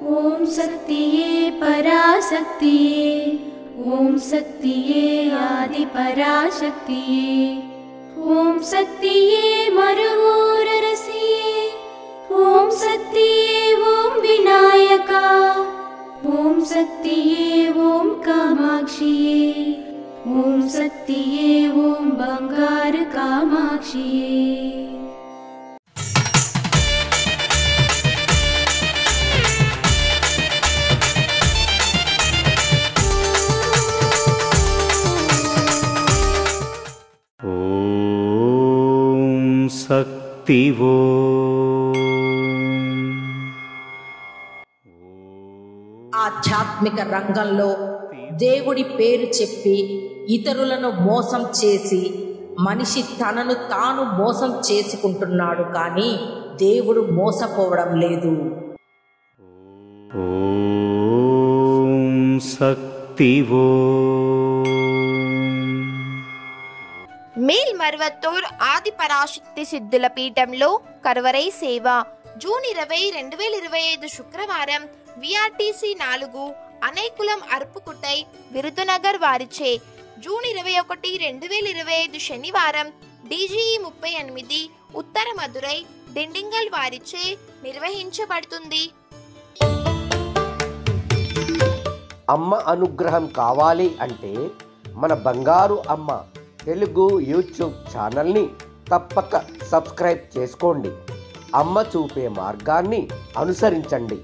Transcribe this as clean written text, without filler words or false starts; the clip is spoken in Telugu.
ओम शक्तिये पराशक्तिये, ओम शक्तिये आदि पराशक्तिये, ओम शक्तिये मरुवोररसिये, ओम शक्तिये ओम विनायका, ओम शक्तिये ओम कामाक्षिये, ओम शक्तिये ओम बंगार कामाक्षिये। ओम शक्ति वो ఆధ్యాత్మిక రంగంలో దేవుడి పేరు చెప్పి ఇతరులను మోసం చేసి మనిషి తనను తాను మోసం చేసుకుంటున్నాడు, కానీ దేవుడు మోసపోవడం లేదు. ఓం శక్తి वो మేల్మరువత్తూర్ ఆది పరాశక్తి సిద్ధుల పీఠంలో కరవరై సేవ జూన్ 20, 2025 శుక్రవారం విఆర్టీసీ 4 అనైకులం అర్పుకుటై విరుదునగర్ వారిచే, జూన్ 21, 2025 శనివారం DGE 38 ఉత్తర మదురై దిండింగల్ వారిచే నిర్వహించబడుతుంది. అమ్మ అనుగ్రహం కావాలి అంటే మన బంగారు అమ్మ తెలుగు యూట్యూబ్ ఛానల్ని తప్పక సబ్స్క్రైబ్ చేసుకోండి. అమ్మ చూపే మార్గాన్ని అనుసరించండి.